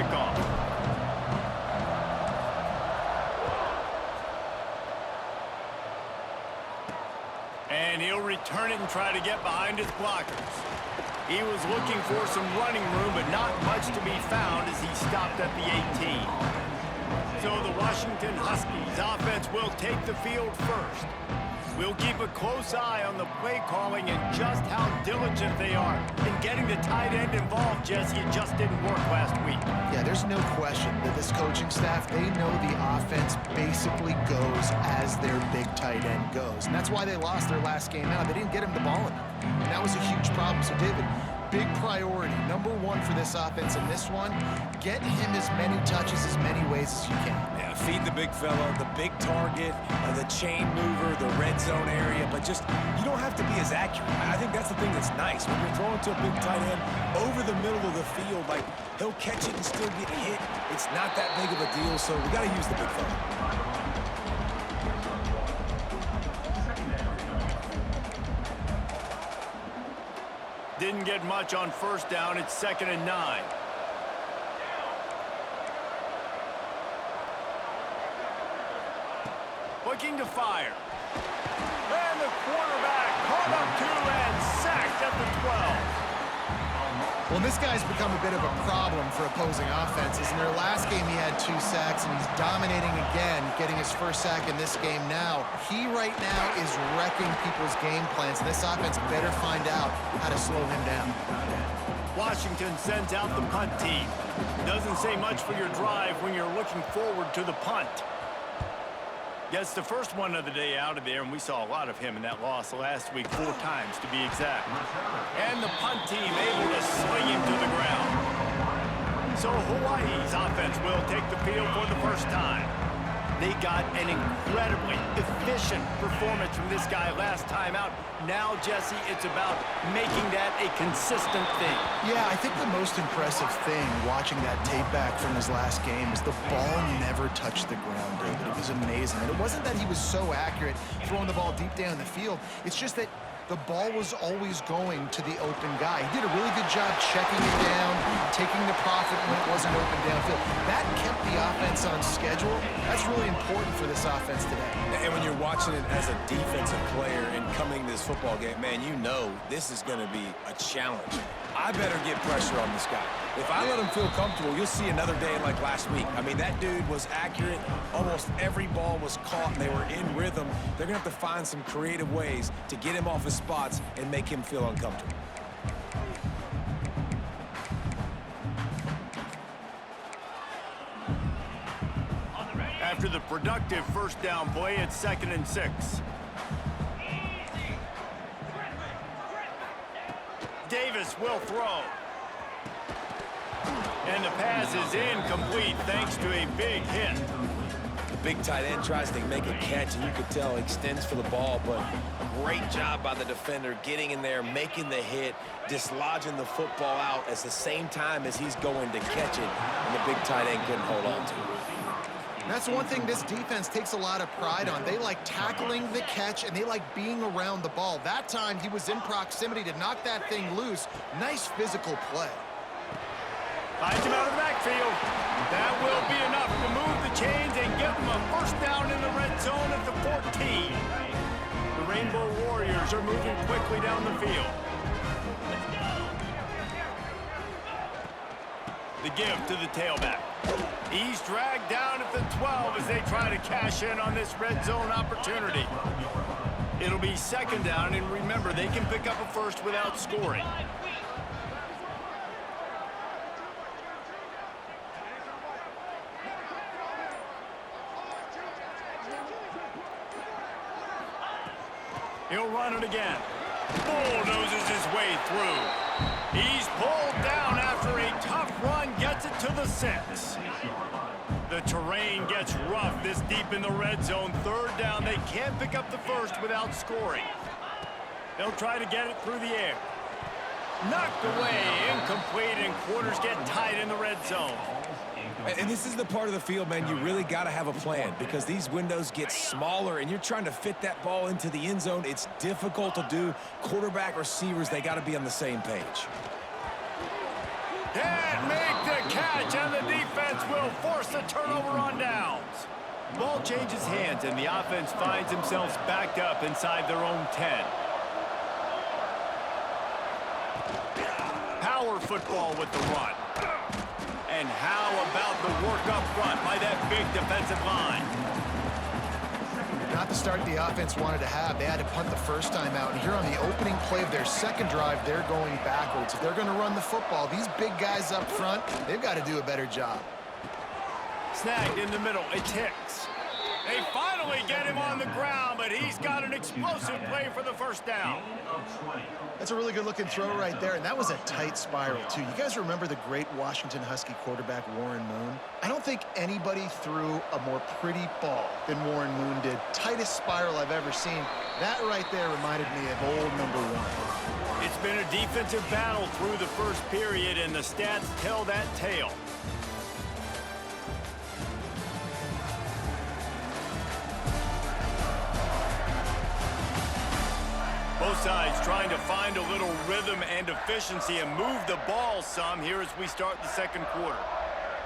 kickoff. And he'll return it and try to get behind his blockers. He was looking for some running room, but not much to be found as he stopped at the 18. So the Washington Huskies offense will take the field first. We'll keep a close eye on the play calling and just how diligent they are in getting the tight end involved, Jesse. It just didn't work last week. Yeah, there's no question that this coaching staff, they know the offense basically goes as their big tight end goes. And that's why they lost their last game out. They didn't get him the ball enough. And that was a huge problem. So, David, big priority, number one for this offense in this one, get him as many touches, as many ways as you can. Yeah, feed the big fella, the big target, the chain mover, the red zone area, but just, you don't have to be as accurate. I think that's the thing that's nice. When you're throwing to a big tight end over the middle of the field, like, he'll catch it and still get hit. It's not that big of a deal, so we got to use the big fella. Didn't get much on first down. It's 2nd and 9. Looking to fire. And the quarterback caught up to and sacked at the 12. Well, this guy's become a bit of a problem for opposing offenses. In their last game, he had 2 sacks, and he's dominating again, getting his first sack in this game now. He right now is wrecking people's game plans, and this offense better find out how to slow him down. Washington sends out the punt team. Doesn't say much for your drive when you're looking forward to the punt. Gets the first one of the day out of there, and we saw a lot of him in that loss last week, 4 times to be exact. And the punt team able to sling him to the ground. So Hawaii's offense will take the field for the first time. They got an incredibly efficient performance from this guy last time out. Now, Jesse, it's about making that a consistent thing. Yeah, I think the most impressive thing watching that tape back from his last game is the ball never touched the ground, David. It was amazing. And it wasn't that he was so accurate throwing the ball deep down the field. It's just that the ball was always going to the open guy. He did a really good job checking it down, taking the profit when it wasn't open downfield. That kept the offense on schedule. That's really important for this offense today. And when you're watching it as a defensive player and coming this football game, man, you know this is going to be a challenge. I better get pressure on this guy. If I let him feel comfortable, you'll see another day like last week. I mean, that dude was accurate. Almost every ball was caught. They were in rhythm. They're going to have to find some creative ways to get him off his spots and make him feel uncomfortable. After the productive first down play, it's 2nd and 6. Davis will throw. And the pass is incomplete thanks to a big hit. The big tight end tries to make a catch, and you could tell extends for the ball, but great job by the defender getting in there, making the hit, dislodging the football out at the same time as he's going to catch it, and the big tight end couldn't hold on to it. That's one thing this defense takes a lot of pride on. They like tackling the catch, and they like being around the ball. That time, he was in proximity to knock that thing loose. Nice physical play. Finds him out of the backfield. That will be enough to move the chains and give them a first down in the red zone at the 14. The Rainbow Warriors are moving quickly down the field. The give to the tailback. He's dragged down at the 12 as they try to cash in on this red zone opportunity. It'll be 2nd down, and remember, they can pick up a first without scoring. He'll run it again. Bulldozes his way through. He's pulled down after a tough run, gets it to the 6. The terrain gets rough this deep in the red zone. 3rd down, they can't pick up the first without scoring. They'll try to get it through the air. Knocked away, incomplete, and quarters get tight in the red zone. And this is the part of the field, man, you really got to have a plan because these windows get smaller and you're trying to fit that ball into the end zone. It's difficult to do. Quarterback, receivers, they got to be on the same page. And make the catch, and the force the turnover on downs. Ball changes hands, and the offense finds themselves backed up inside their own 10. Power football with the run. And how about the work up front by that big defensive line? Not the start the offense wanted to have. They had to punt the first time out. And here on the opening play of their second drive, they're going backwards. If they're going to run the football, these big guys up front, they've got to do a better job. Snagged in the middle. It's Hicks. They finally get him on the ground, but he's got an explosive play for the first down. That's a really good-looking throw right there, and that was a tight spiral, too. You guys remember the great Washington Husky quarterback Warren Moon? I don't think anybody threw a more pretty ball than Warren Moon did. Tightest spiral I've ever seen. That right there reminded me of old number 1. It's been a defensive battle through the first period, and the stats tell that tale. Both sides trying to find a little rhythm and efficiency and move the ball some here as we start the second quarter.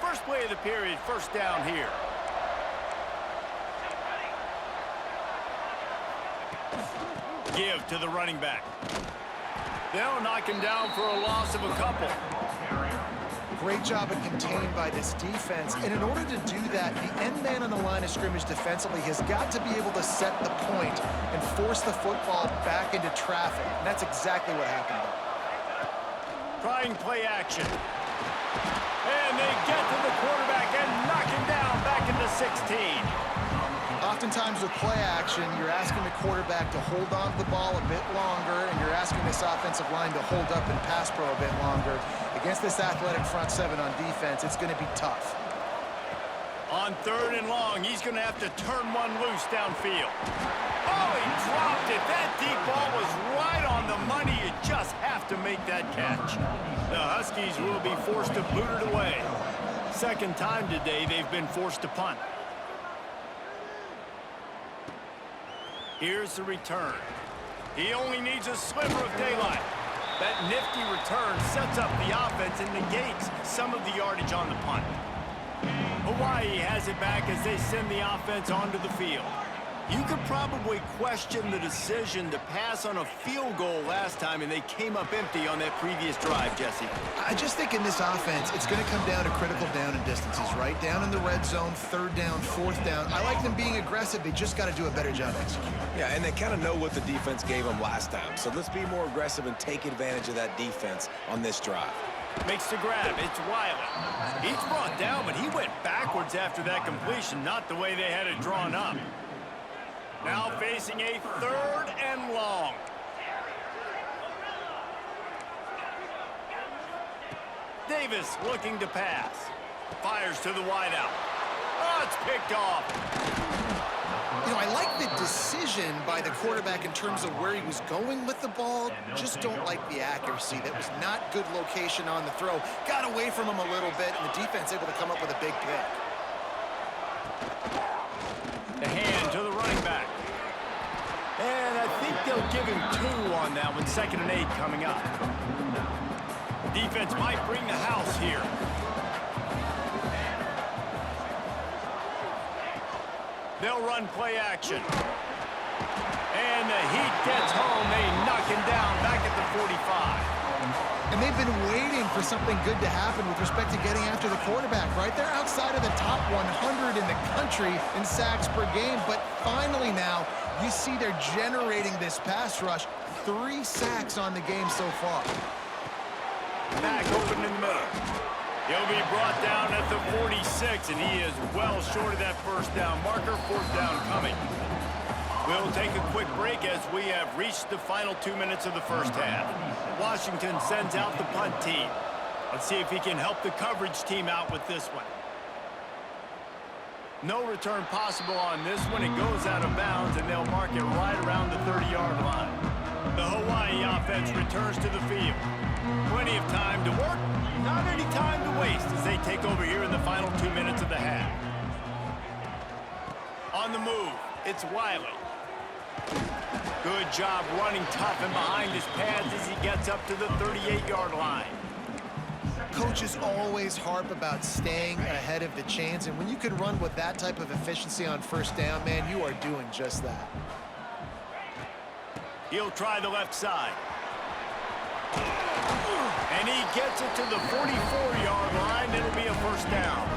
First play of the period, first down here. Give to the running back. They'll knock him down for a loss of a couple. Great job of contained by this defense. And in order to do that, the end man on the line of scrimmage defensively has got to be able to set the point and force the football back into traffic. And that's exactly what happened. Trying play action. And they get to the quarterback and knock him down back into 16. Oftentimes with play action, you're asking the quarterback to hold on to the ball a bit longer, and you're asking this offensive line to hold up and pass pro a bit longer. Against this athletic front seven on defense, it's going to be tough. On third and long, he's going to have to turn one loose downfield. Oh, he dropped it. That deep ball was right on the money. You just have to make that catch. The Huskies will be forced to boot it away. Second time today they've been forced to punt. Here's the return. He only needs a sliver of daylight. That nifty return sets up the offense and negates some of the yardage on the punt. Hawaii has it back as they send the offense onto the field. You could probably question the decision to pass on a field goal last time, and they came up empty on that previous drive, Jesse. I just think in this offense, it's going to come down to critical down and distances, right? Down in the red zone, third down, fourth down. I like them being aggressive. They just got to do a better job executing. Yeah, and they kind of know what the defense gave them last time. So let's be more aggressive and take advantage of that defense on this drive. Makes the grab. It's Wiley. He's brought down, but he went backwards after that completion, not the way they had it drawn up. Now facing a third and long. Davis looking to pass. Fires to the wideout. Oh, it's picked off. You know, I like the decision by the quarterback in terms of where he was going with the ball. Just don't like the accuracy. That was not good location on the throw. Got away from him a little bit, and the defense able to come up with a big pick. The hand to the running back. And I think they'll give him 2 on that one. 2nd and 8 coming up. Defense might bring the house here. They'll run play action. And the heat gets home. They knock him down back at the 45. And they've been waiting for something good to happen with respect to getting after the quarterback, right? They're outside of the top 100 in the country in sacks per game, but finally now you see they're generating this pass rush. 3 sacks on the game so far. Back open in the middle. He'll be brought down at the 46, and he is well short of that first down marker. 4th down coming. We'll take a quick break as we have reached the final 2 minutes of the first half. Washington sends out the punt team. Let's see if he can help the coverage team out with this one. No return possible on this one. It goes out of bounds, and they'll mark it right around the 30-yard line. The Hawaii offense returns to the field. Plenty of time to work, not any time to waste as they take over here in the final 2 minutes of the half. On the move, it's Wiley. Good job running tough and behind his pads as he gets up to the 38-yard line. Coaches always harp about staying ahead of the chains, and when you can run with that type of efficiency on first down, man, you are doing just that. He'll try the left side. And he gets it to the 44-yard line. It'll be a first down.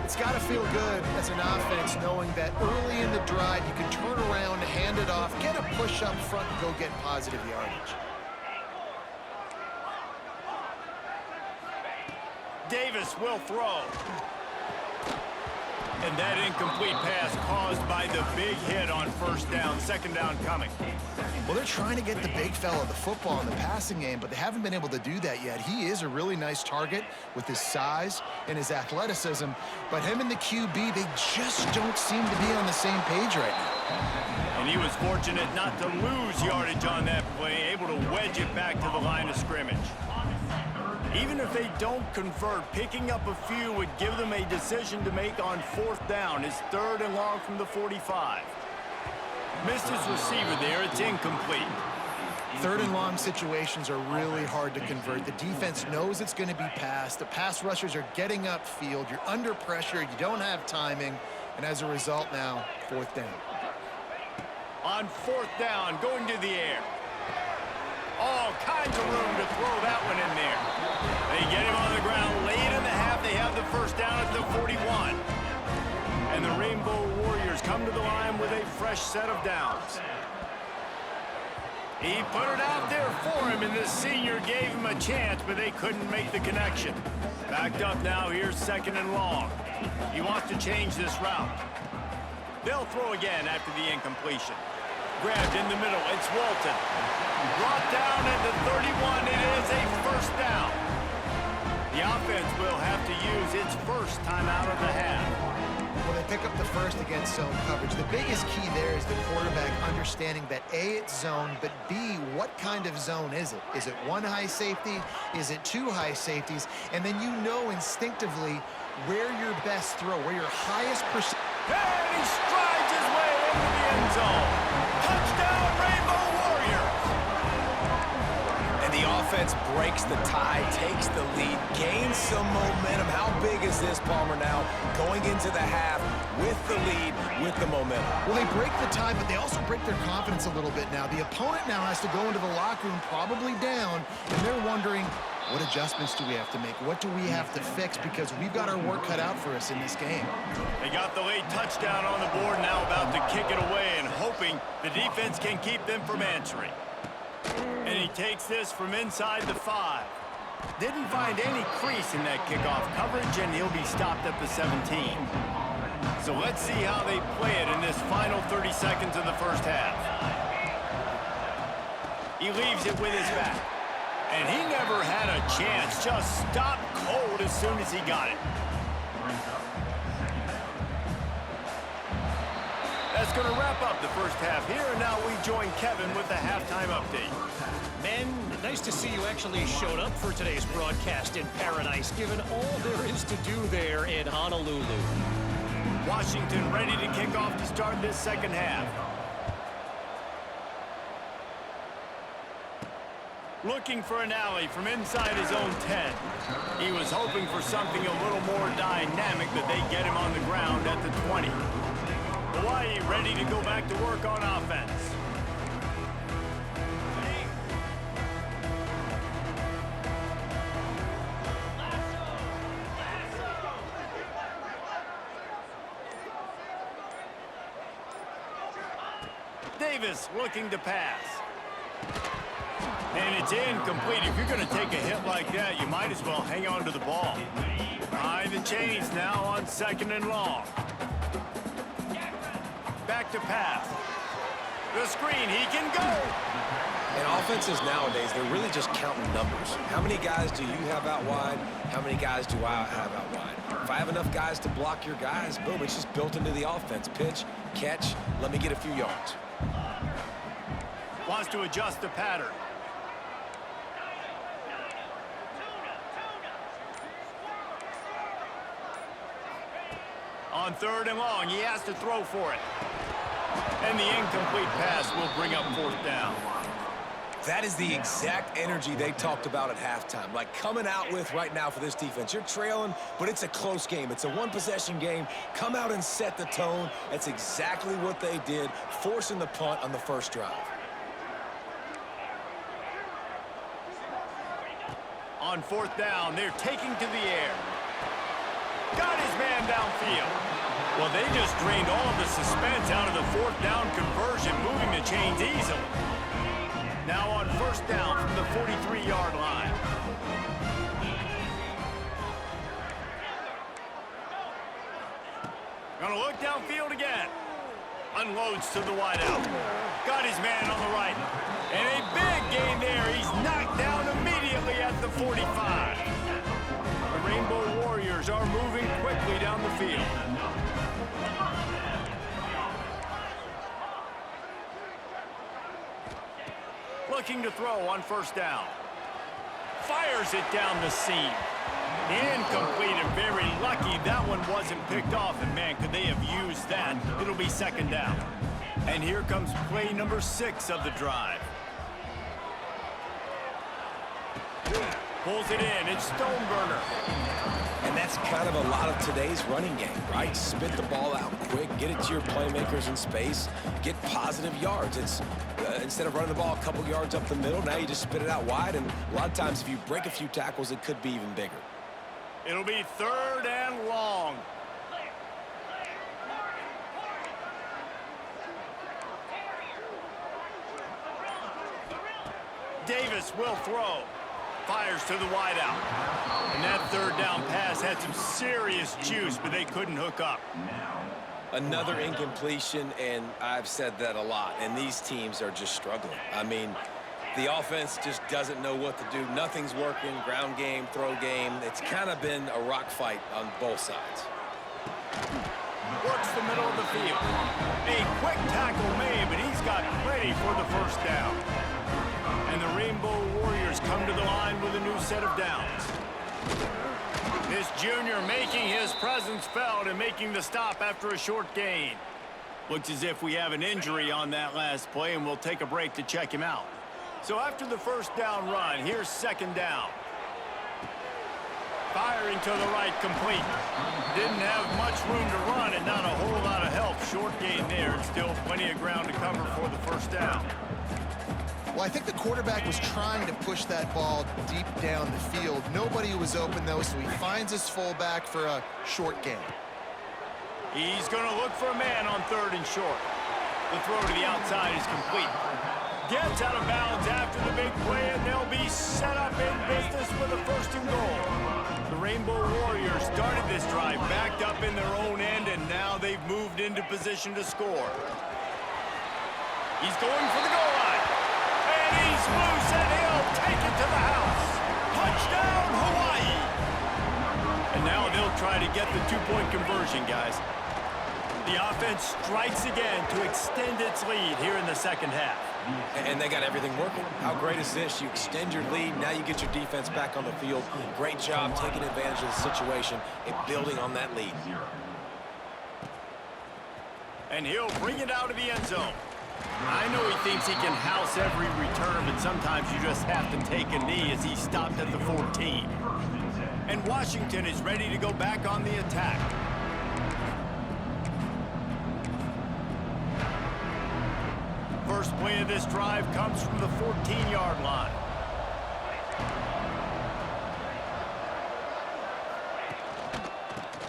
It's got to feel good as an offense knowing that early in the drive you can turn around, hand it off, get a push up front, and go get positive yardage. Davis will throw. And that incomplete pass caused by the big hit on first down. Second down coming. Well, they're trying to get the big fella the football in the passing game, but they haven't been able to do that yet. He is a really nice target with his size and his athleticism, but him and the QB, they just don't seem to be on the same page right now. And he was fortunate not to lose yardage on that play, able to wedge it back to the line of scrimmage. Even if they don't convert, picking up a few would give them a decision to make on fourth down. It's 3rd and long from the 45. Missed his receiver there. It's incomplete. 3rd and long situations are really hard to convert. The defense knows it's going to be passed. The pass rushers are getting upfield. You're under pressure. You don't have timing. And as a result now, 4th down. On 4th down, going to the air. All kinds of room to throw that one in there. They get him on the ground late in the half. They have the first down at the 41. And the Rainbow Warriors come to the line with a fresh set of downs. He put it out there for him, and the senior gave him a chance, but they couldn't make the connection. Backed up now, here's 2nd and long. He wants to change this route. They'll throw again after the incompletion. Grabbed in the middle, it's Walton. Brought down at the 31, it is a first down. The offense will have to use its first time out of the half. Well, they pick up the first against zone coverage. The biggest key there is the quarterback understanding that A, it's zone, but B, what kind of zone is it? Is it one high safety? Is it 2 high safeties? And then you know instinctively where your best throw, where your highest percent. And he strides his way into the end zone. Touchdown, Rainbow Warriors! And the offense breaks the tie, takes the lead, gains some momentum. How big is this, Palmer, now going into the half with the lead, with the momentum? Well, they break the tie, but they also break their confidence a little bit now. The opponent now has to go into the locker room probably down, and they're wondering, what adjustments do we have to make? What do we have to fix? Because we've got our work cut out for us in this game. They got the late touchdown on the board, now about to kick it away and hoping the defense can keep them from answering. And he takes this from inside the 5. Didn't find any crease in that kickoff coverage, and he'll be stopped at the 17. So let's see how they play it in this final 30 seconds of the first half. He leaves it with his back. And he never had a chance, just stopped cold as soon as he got it. That's going to wrap up the first half here, and now we join Kevin with the halftime update. Men, nice to see you actually showed up for today's broadcast in paradise, given all there is to do there in Honolulu. Washington ready to kick off to start this second half. Looking for an alley from inside his own 10. He was hoping for something a little more dynamic, but they get him on the ground at the 20. Hawaii ready to go back to work on offense. Davis looking to pass. And it's incomplete. If you're going to take a hit like that, you might as well hang on to the ball. Behind the chains now on 2nd and long. Back to pass. The screen, he can go. And offenses nowadays, they're really just counting numbers. How many guys do you have out wide? How many guys do I have out wide? If I have enough guys to block your guys, boom, it's just built into the offense. Pitch, catch, let me get a few yards. Wants to adjust the pattern. On 3rd and long, he has to throw for it. And the incomplete pass will bring up 4th down. That is the exact energy they talked about at halftime, like coming out with right now for this defense. You're trailing, but it's a close game. It's a one-possession game. Come out and set the tone. That's exactly what they did, forcing the punt on the first drive. On fourth down, they're taking to the air. Got his man downfield. Well, they just drained all of the suspense out of the fourth down conversion, moving the chains easily. Now on first down from the 43-yard line. Gonna look downfield again. Unloads to the wideout. Got his man on the right. And a big gain there. He's knocked down immediately at the 45. The Rainbow Warriors are moving quickly down the field. Looking to throw on first down. Fires it down the seam. Incomplete and very lucky that one wasn't picked off. And man, could they have used that? It'll be second down. And here comes play number 6 of the drive. Pulls it in. It's Stoneburner. And that's kind of a lot of today's running game, right? Spit the ball out quick, get it to your playmakers in space, get positive yards. It's instead of running the ball a couple yards up the middle, now you just spit it out wide, and a lot of times if you break a few tackles, it could be even bigger. It'll be third and long. Davis will throw. Fires to the wideout. And that third down pass had some serious juice, but they couldn't hook up. Another incompletion, and I've said that a lot, and these teams are just struggling. I mean, the offense just doesn't know what to do. Nothing's working, ground game, throw game. It's kind of been a rock fight on both sides. Works the middle of the field. A quick tackle made, but he's got plenty for the first down. And the Rainbow Warriors come to the line with a new set of downs. This junior making his presence felt and making the stop after a short gain. Looks as if we have an injury on that last play, and we'll take a break to check him out. So after the first down run, here's second down. Firing to the right, complete. Didn't have much room to run and not a whole lot of help. Short gain there, and still plenty of ground to cover for the first down. Well, I think the quarterback was trying to push that ball deep down the field. Nobody was open, though, so he finds his fullback for a short gain. He's going to look for a man on third and short. The throw to the outside is complete. Gets out of bounds after the big play, and they'll be set up in business with a first and goal. The Rainbow Warriors started this drive backed up in their own end, and now they've moved into position to score. He's going for the goal line. And he's loose, and he'll take it to the house. Touchdown, Hawaii! And now they'll try to get the two-point conversion, guys. The offense strikes again to extend its lead here in the second half. And they got everything working. How great is this? You extend your lead, now you get your defense back on the field. Great job taking advantage of the situation and building on that lead. And he'll bring it out of the end zone. I know he thinks he can house every return, but sometimes you just have to take a knee as he stopped at the 14. And Washington is ready to go back on the attack. First play of this drive comes from the 14-yard line.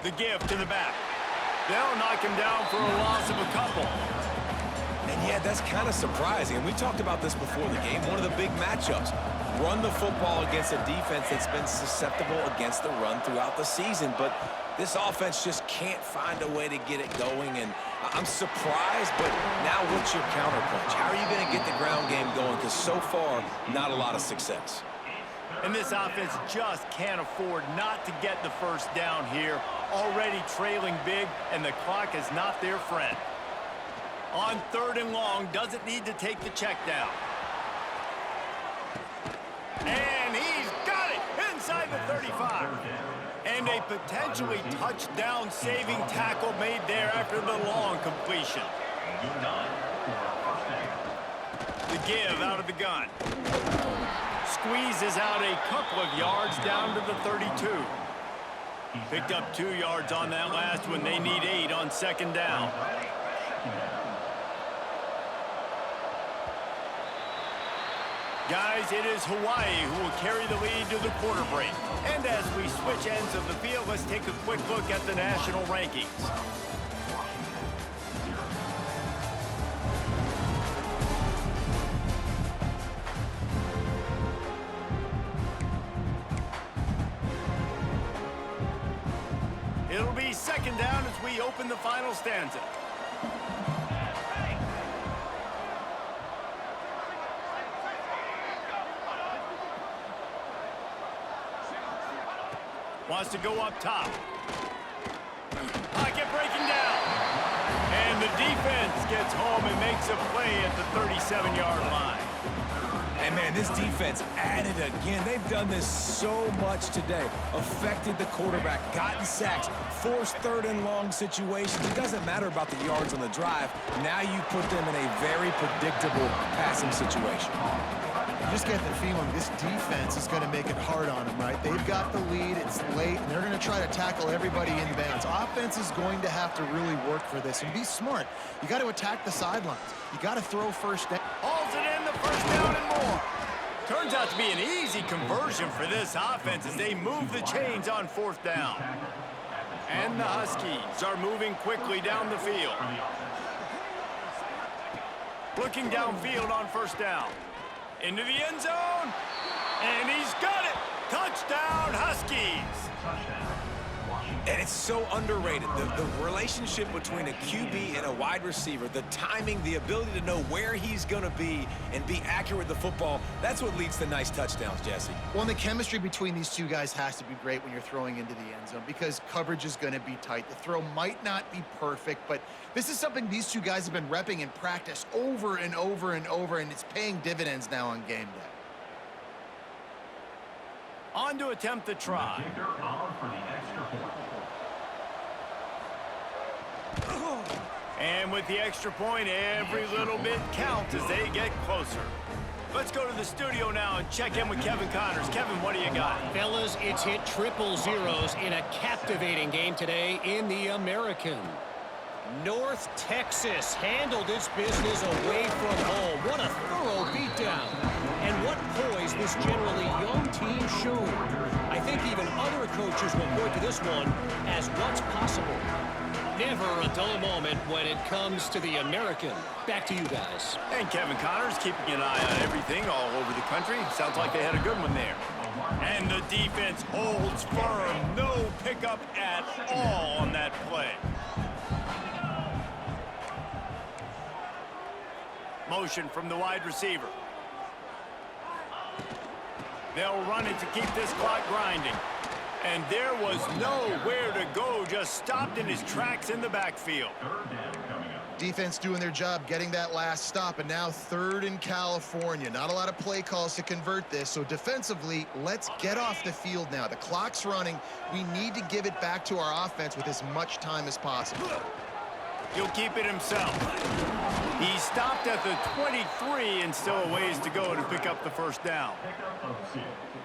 The give to the back. They'll knock him down for a loss of a couple. And yeah, that's kind of surprising. And we talked about this before the game. One of the big matchups. Run the football against a defense that's been susceptible against the run throughout the season. But this offense just can't find a way to get it going. And I'm surprised, but now what's your counterpunch? How are you going to get the ground game going? Because so far, not a lot of success. And this offense just can't afford not to get the first down here. Already trailing big, and the clock is not their friend. On third and long, doesn't need to take the check down. And he's got it inside the 35. And a potentially touchdown-saving tackle made there after the long completion. The give out of the gun. Squeezes out a couple of yards down to the 32. Picked up 2 yards on that last one. They need 8 on second down. Guys, it is Hawaii who will carry the lead to the quarter break. And as we switch ends of the field, let's take a quick look at the national rankings. It'll be second down as we open the final stanza. Wants to go up top. Pocket breaking down. And the defense gets home and makes a play at the 37-yard line. And, man, this defense added again. They've done this so much today. Affected the quarterback, gotten sacks, forced third and long situations. It doesn't matter about the yards on the drive. Now you put them in a very predictable passing situation. You just get the feeling this defense is going to make it hard on them, right? They've got the lead, it's late, and they're going to try to tackle everybody inbounds. Offense is going to have to really work for this and be smart. You got to attack the sidelines. You got to throw first down. Hauls it in, the first down and more. Turns out to be an easy conversion for this offense as they move the chains on fourth down. And the Huskies are moving quickly down the field. Looking downfield on first down. Into the end zone. And he's got it. Touchdown, Huskies. And it's so underrated. The relationship between a QB and a wide receiver, the timing, the ability to know where he's going to be and be accurate with the football, that's what leads to nice touchdowns, Jesse. Well, and the chemistry between these two guys has to be great when you're throwing into the end zone because coverage is going to be tight. The throw might not be perfect, but this is something these two guys have been repping in practice over and over and over, and it's paying dividends now on game day. On to attempt the try. And with the extra point, every little bit counts as they get closer. Let's go to the studio now and check in with Kevin Connors. Kevin, what do you got? Fellas, it's hit triple zeros in a captivating game today in the American. North Texas handled its business away from home. What a thorough beatdown. And what poise this generally young team showed. I think even other coaches will point to this one as what's possible. Never a dull moment when it comes to the American. Back to you guys. And Kevin Connors keeping an eye on everything all over the country. Sounds like they had a good one there. And the defense holds firm. No pickup at all on that play. Motion from the wide receiver. They'll run it to keep this clock grinding. And there was nowhere to go, just stopped in his tracks in the backfield. Defense doing their job, getting that last stop, and now third in California. Not a lot of play calls to convert this, so defensively, let's get off the field now. The clock's running. We need to give it back to our offense with as much time as possible. He'll keep it himself. He stopped at the 23 and still a ways to go to pick up the first down.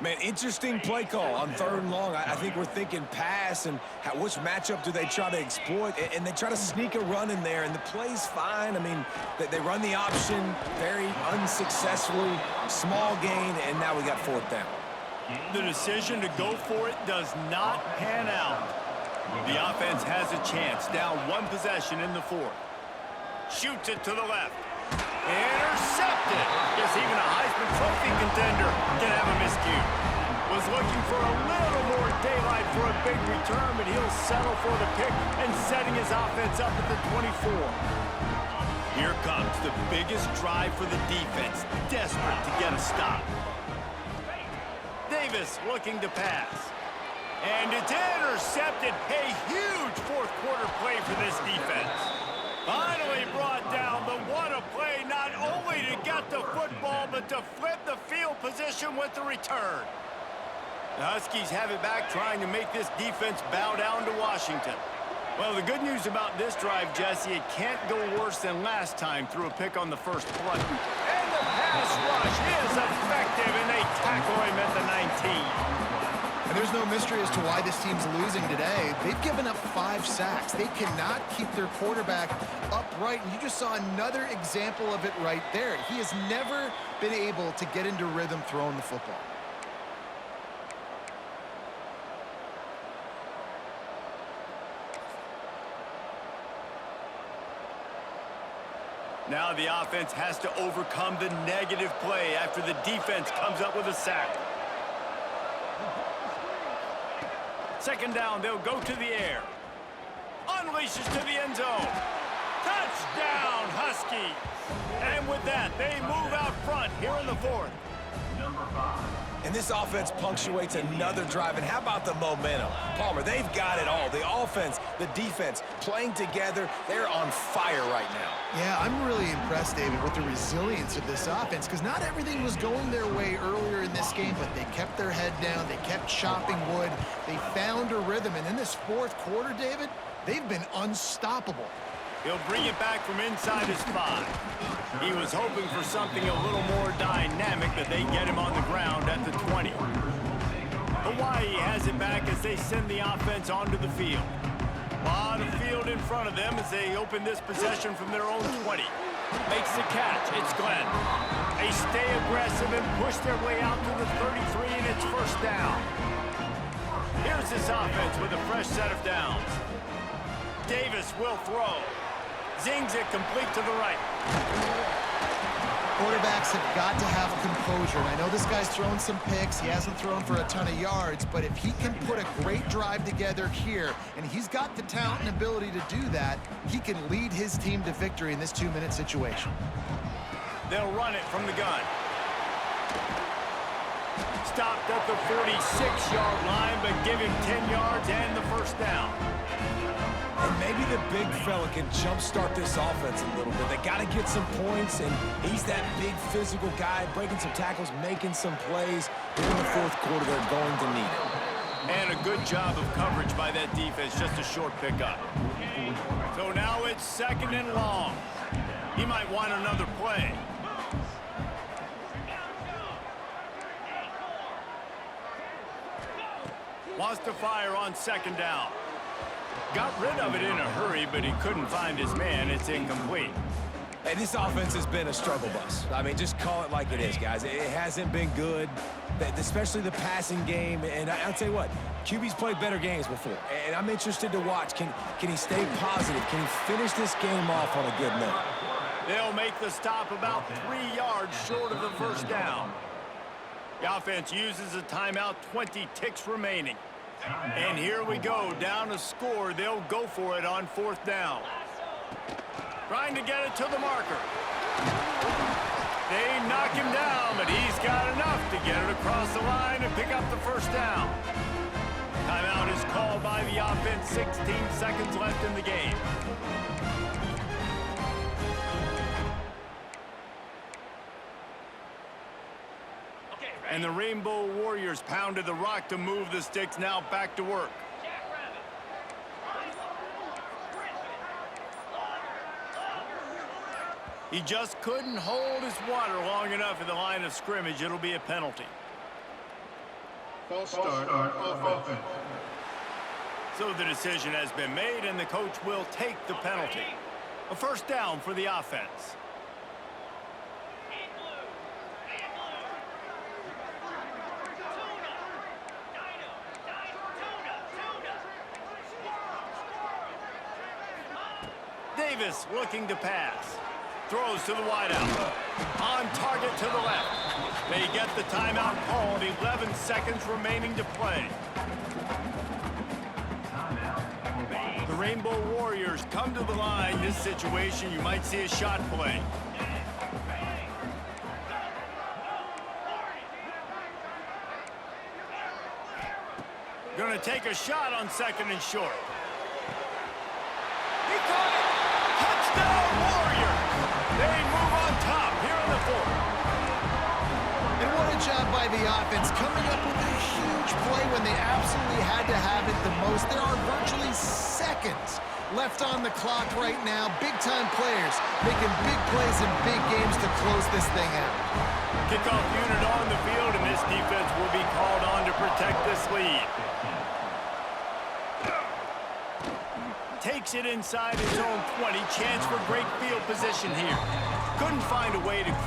Man, interesting play call on third and long. I think we're thinking pass and which matchup do they try to exploit, and they try to sneak a run in there, and the play's fine. I mean, they run the option very unsuccessfully, small gain, and now we got fourth down. The decision to go for it does not pan out. The offense has a chance, down one possession in the fourth. Shoots it to the left. Intercepted. Guess even a Heisman Trophy contender can have a miscue. Was looking for a little more daylight for a big return, but he'll settle for the pick and setting his offense up at the 24. Here comes the biggest drive for the defense, desperate to get a stop. Davis looking to pass. And it's intercepted. A huge fourth quarter play for this defense. Finally brought down, but what a play, not only to get the football, but to flip the field position with the return. The Huskies have it back, trying to make this defense bow down to Washington. Well, the good news about this drive, Jesse, it can't go worse than last time through a pick on the first play. And the pass rush is effective, and they tackle him at the 19. And there's no mystery as to why this team's losing today. They've given up 5 sacks. They cannot keep their quarterback upright, and you just saw another example of it right there. He has never been able to get into rhythm throwing the football. Now the offense has to overcome the negative play after the defense comes up with a sack. Second down, they'll go to the air. Unleashes to the end zone. Touchdown, Huskies. And with that, they move out front here in the 4th. And this offense punctuates another drive. And how about the momentum? Palmer, they've got it all. The offense, the defense, playing together. They're on fire right now. Yeah, I'm really impressed, David, with the resilience of this offense, because not everything was going their way earlier in this game, but they kept their head down. They kept chopping wood. They found a rhythm. And in this 4th quarter, David, they've been unstoppable. He'll bring it back from inside his 5. He was hoping for something a little more dynamic, but they get him on the ground at the 20. Hawaii has it back as they send the offense onto the field. A lot of field in front of them as they open this possession from their own 20. Makes the catch. It's Glenn. They stay aggressive and push their way out to the 33, and it's first down. Here's this offense with a fresh set of downs. Davis will throw. Zings it complete to the right. Quarterbacks have got to have composure. And I know this guy's thrown some picks. He hasn't thrown for a ton of yards, but if he can put a great drive together here, and he's got the talent and ability to do that, he can lead his team to victory in this 2-minute situation. They'll run it from the gun. Stopped at the 46-yard line, but give him 10 yards and the first down. And maybe the big fella can jumpstart this offense a little bit. They got to get some points, and he's that big physical guy, breaking some tackles, making some plays. Here in the 4th quarter, they're going to need it. And a good job of coverage by that defense, just a short pickup. So now it's 2nd and long. He might want another play. Wants to fire on 2nd down. Got rid of it in a hurry, but he couldn't find his man. It's incomplete. Hey, this offense has been a struggle bus. I mean, just call it like it is, guys. It hasn't been good, especially the passing game. And I'll tell you what, QB's played better games before. And I'm interested to watch. Can he stay positive? Can he finish this game off on a good note? They'll make the stop about 3 yards short of the first down. The offense uses a timeout, 20 ticks remaining. And here we go, down a score. They'll go for it on 4th down. Trying to get it to the marker. They knock him down, but he's got enough to get it across the line and pick up the first down. Timeout is called by the offense, 16 seconds left in the game. And the Rainbow Warriors pounded the rock to move the sticks, now back to work. He just couldn't hold his water long enough in the line of scrimmage. It'll be a penalty. False start on offense. So the decision has been made, and the coach will take the penalty. A first down for the offense. Davis looking to pass. Throws to the wideout. On target to the left. They get the timeout called. 11 seconds remaining to play. The Rainbow Warriors come to the line. This situation, you might see a shot play. Gonna take a shot on 2nd and short. He caught it! Touchdown Warriors! They move on top here in the 4th. And what a job by the offense, coming up with a huge play when they absolutely had to have it the most. There are virtually seconds left on the clock right now. Big-time players making big plays in big games to close this thing out. Kickoff unit on the field, and this defense will be called on to protect this lead. Takes it inside his own 20. Chance for great field position here. Couldn't find a way to create